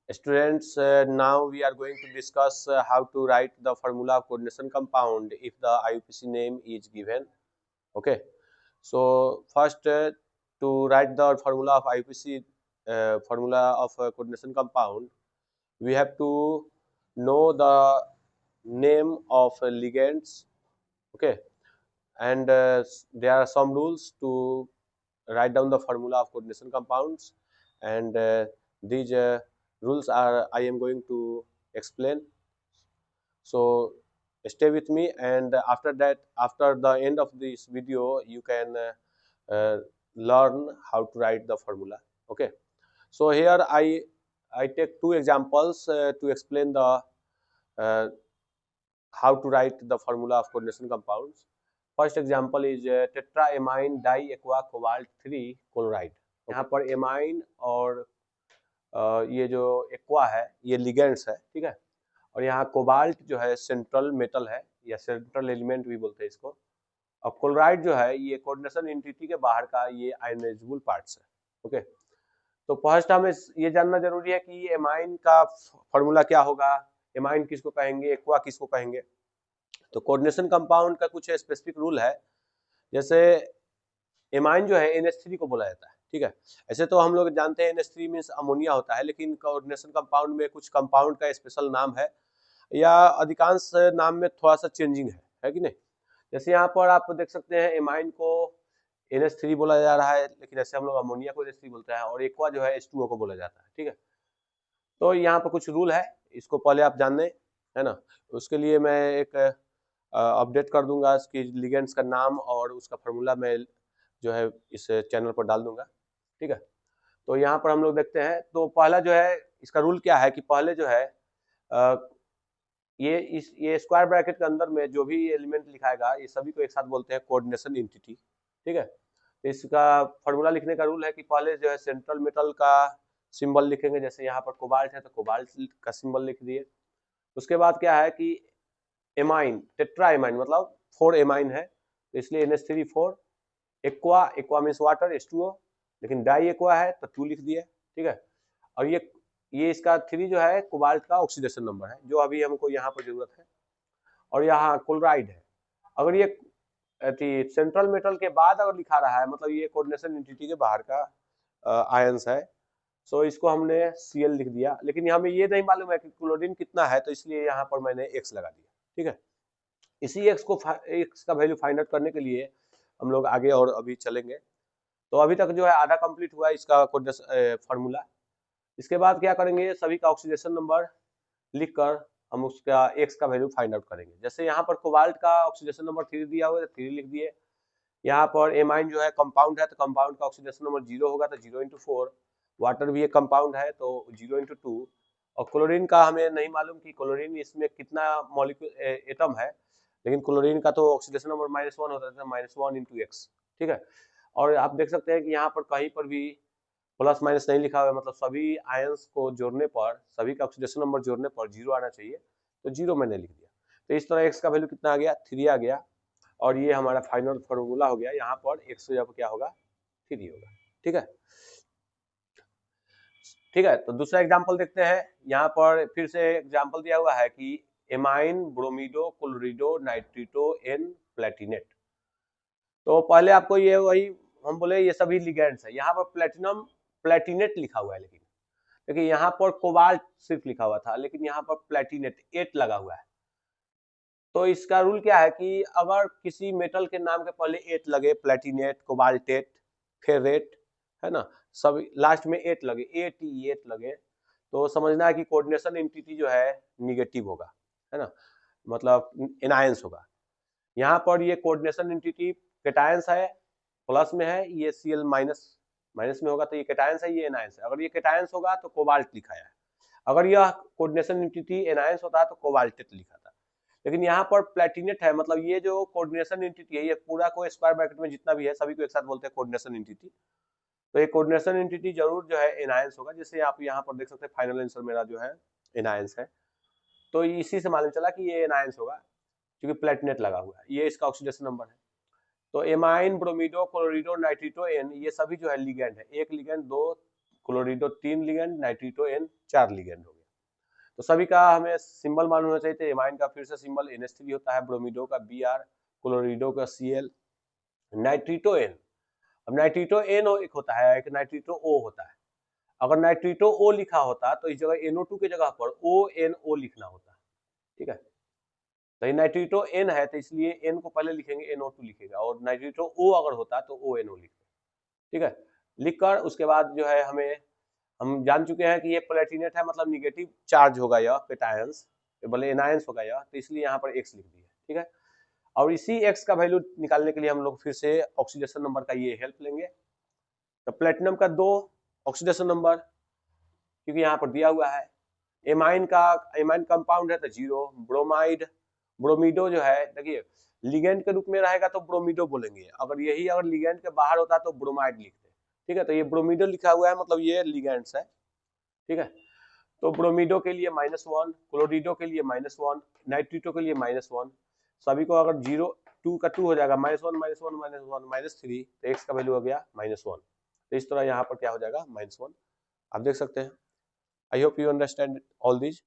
Students, now we are going to discuss how to write the formula of coordination compound if the IUPAC name is given. Okay, so first to write the formula of IUPAC formula of coordination compound, we have to know the name of ligands. Okay, and there are some rules to write down the formula of coordination compounds, and these rules are I am going to explain. So stay with me, and after that, after the end of this video, you can learn how to write the formula. Okay, so here I take two examples to explain the uh, how to write the formula of coordination compounds. First example is tetraamine diaqua cobalt 3 chloride. यहाँ पर amine और ये जो aqua है ये ligands है, ठीक है। और यहाँ कोबाल्ट जो है सेंट्रल मेटल है या सेंट्रल एलिमेंट भी बोलते हैं इसको। और क्लोराइड जो है ये कोऑर्डिनेशन एंटिटी के बाहर का ये आयनाइजेबल पार्ट्स है। ओके, तो फर्स्ट हमें ये जानना जरूरी है कि एमाइन का फॉर्मूला क्या होगा, एमाइन किसको कहेंगे, एक्वा किसको कहेंगे। तो कोऑर्डिनेशन कंपाउंड का कुछ स्पेसिफिक रूल है। जैसे एमाइन जो है NH3 को बोला जाता है, ठीक है। ऐसे तो हम लोग जानते हैं NH3 मींस अमोनिया होता है, लेकिन कोऑर्डिनेशन कंपाउंड में कुछ कंपाउंड का स्पेशल नाम है या अधिकांश नाम में थोड़ा सा चेंजिंग है कि नहीं। जैसे यहाँ पर आप देख सकते हैं एमाइन को NH3 बोला जा रहा है, लेकिन ऐसे हम लोग अमोनिया को NH3 बोलते हैं, और एक्वा जो है H2O को बोला जाता है, ठीक है। तो यहाँ पर कुछ रूल है, इसको पहले आप जान लें, है ना। उसके लिए मैं एक अपडेट कर दूंगा इसकी लिगेंड्स का नाम और उसका फार्मूला मैं जो है इस चैनल पर डाल दूंगा, ठीक है। तो यहाँ पर हम लोग देखते हैं, तो पहला जो है इसका रूल क्या है कि पहले जो है ये स्क्वायर ब्रैकेट के अंदर में जो भी एलिमेंट लिखाएगा ये सभी को एक साथ बोलते हैं कोऑर्डिनेशन एंटिटी, ठीक है। तो इसका फार्मूला लिखने का रूल है कि पहले जो है सेंट्रल मेटल का सिंबल लिखेंगे। जैसे यहाँ पर कोबाल्ट है तो कोबाल्ट का सिंबल लिख दिए। उसके बाद क्या है कि एमाइन, टेट्रा एमाइन मतलब 4 एमाइन है, तो इसलिए NH3 4। Aqua, aqua means water H2O, लेकिन डाई एक्वा है तो 2 लिख दिए, ठीक है। और ये इसका 3 जो है कोबाल्ट का ऑक्सीडेशन नंबर है, जो अभी हमको यहाँ पर जरूरत है। और यहाँ क्लोराइड है। अगर ये सेंट्रल मेटल के बाद अगर लिखा रहा है मतलब ये कोऑर्डिनेशन एंटिटी के बाहर का आयंस है, सो इसको हमने Cl लिख दिया। लेकिन हमें ये नहीं मालूम है कि क्लोरीन कितना है, तो इसलिए यहाँ पर मैंने X लगा दिया, ठीक है। इसी X का वैल्यू फाइंड आउट करने के लिए हम लोग आगे और अभी चलेंगे। तो अभी तक जो है आधा कंप्लीट हुआ इसका फॉर्मूला। इसके बाद क्या करेंगे, सभी का ऑक्सीडेशन नंबर लिखकर हम उसका X का वैल्यू फाइंड आउट करेंगे। जैसे यहाँ पर कोबाल्ट का ऑक्सीडेशन नंबर 3 दिया हुआ है तो 3 लिख दिए। यहाँ पर एमाइन जो है कंपाउंड है तो कंपाउंड का ऑक्सीडेशन नंबर 0 होगा तो 0 × 4। वाटर भी एक कंपाउंड है तो 0 × 2। और क्लोरीन का हमें नहीं मालूम कि क्लोरीन इसमें कितना मॉलिक्यूल एटम है, लेकिन क्लोरीन का तो ऑक्सीडेशन नंबर -1 होता है, -1 × X, ठीक है। और आप देख सकते हैं कि यहाँ पर कहीं पर भी प्लस माइनस नहीं लिखा हुआ है, मतलब सभी आयंस को जोड़ने पर, सभी का ऑक्सीडेशन नंबर जोड़ने पर 0 आना चाहिए, तो 0 मैंने लिख दिया। तो इस तरह X का वैल्यू कितना आ गया, 3 आ गया। और ये हमारा फाइनल फॉर्मूला हो गया। यहाँ पर X जब क्या होगा, 3 होगा, ठीक है। ठीक है, तो दूसरा एग्जाम्पल देखते हैं। यहाँ पर फिर से एग्जाम्पल दिया हुआ है कि एमाइन ब्रोमीडो क्लोरिडो नाइट्रिटो एन प्लेटिनेट। तो पहले आपको ये वही हम बोले ये सभी लिगेंड्स है। यहाँ पर प्लेटिनम प्लेटिनेट लिखा हुआ है, लेकिन देखिए यहाँ पर कोबाल्ट सिर्फ लिखा हुआ था, लेकिन यहाँ पर प्लेटिनेट 8 लगा हुआ है। तो इसका रूल क्या है कि अगर किसी मेटल के नाम के पहले 8 लगे, प्लेटिनेट, कोबाल्टेट, फेरेट, है ना, सब लास्ट में 8 लगे, 8 लगे, तो समझना है कि कोऑर्डिनेशन एंटिटी जो है निगेटिव होगा, है ना, मतलब एनायंस होगा। यहाँ पर ये कोऑर्डिनेशन एंटिटी कैटायंस है, प्लस में है, ये Cl माइनस में होगा, तो ये कैटायंस है, ये एनायंस है। अगर ये कैटायंस होगा तो कोबाल्ट लिखा है, अगर यह कोऑर्डिनेशन एंटिटी एनायंस होता है तो कोबाल्टेट लिखा था। लेकिन यहाँ पर प्लेटिनेट है, मतलब ये जो कोऑर्डिनेशन एंटिटी है ये पूरा को स्क्वायर ब्रैकेट में जितना भी है सभी को एक साथ बोलते हैं कोऑर्डिनेशन एंटिटी। तो ये कोऑर्डिनेशन एंटिटी जरूर जो है एनायंस होगा। जैसे आप यहाँ पर देख सकते हैं फाइनल आंसर मेरा जो है एनायंस है, तो इसी से मालूम चला कि ये एनायंस होगा क्योंकि प्लेटिनेट लगा हुआ है। ये इसका ऑक्सीडेशन नंबर है। तो एमाइन ब्रोमीडो क्लोरिडो नाइट्रिटो एन ये सभी जो है लिगेंड है। एक लिगेंड, दो क्लोरिडो 3 लिगेंड, नाइट्रिटो N 4 लिगेंड हो गया। तो सभी का हमें सिंबल मालूम होना चाहिए। तो एमाइन का फिर से सिंबल NH3 होता है, ब्रोमीडो का Br, क्लोरिडो का Cl, नाइट्रिटो N। अब नाइट्रिटो N एक होता है, एक नाइट्रिटो O होता है। अगर नाइट्रिटो O लिखा होता तो इस जगह NO2 की जगह पर ONO लिखना होता, ठीक है। तो ये नाइट्रिटो N है तो इसलिए N को पहले लिखेंगे, NO2 लिखेगा, और नाइट्रिटो O अगर होता तो ONO लिखते, ठीक है। लिखकर उसके बाद जो है हम जान चुके हैं कि ये प्लेटिनेट है, मतलब निगेटिव चार्ज होगा यह केटायंस, बोले एनायंस होगा यह, तो इसलिए यहाँ पर X लिख दिया, ठीक है। और इसी X का वैल्यू निकालने के लिए हम लोग फिर से ऑक्सीडेशन नंबर का ये हेल्प लेंगे। तो प्लेटिनम का 2 ऑक्सीडेशन नंबर, क्योंकि यहाँ पर दिया हुआ है। एमाइन कंपाउंड है तो 0। ब्रोमीडो जो है, देखिए लिगेंड के रूप में रहेगा तो ब्रोमीडो बोलेंगे, अगर लिगेंड के बाहर होता तो ब्रोमाइड लिखते, ठीक है। तो ये ब्रोमीडो लिखा हुआ है, मतलब ये लिगेंड्स है, ठीक है। तो ब्रोमीडो के लिए -1, क्लोरिडो के लिए -1, नाइट्रिटो के लिए -1, सभी को अगर 0 2 का 2 हो जाएगा, -1 -1 -1 -3, तो x का वैल्यू हो गया -1। तो इस तरह यहाँ पर क्या हो जाएगा, -1, आप देख सकते हैं। I hope you understand all this.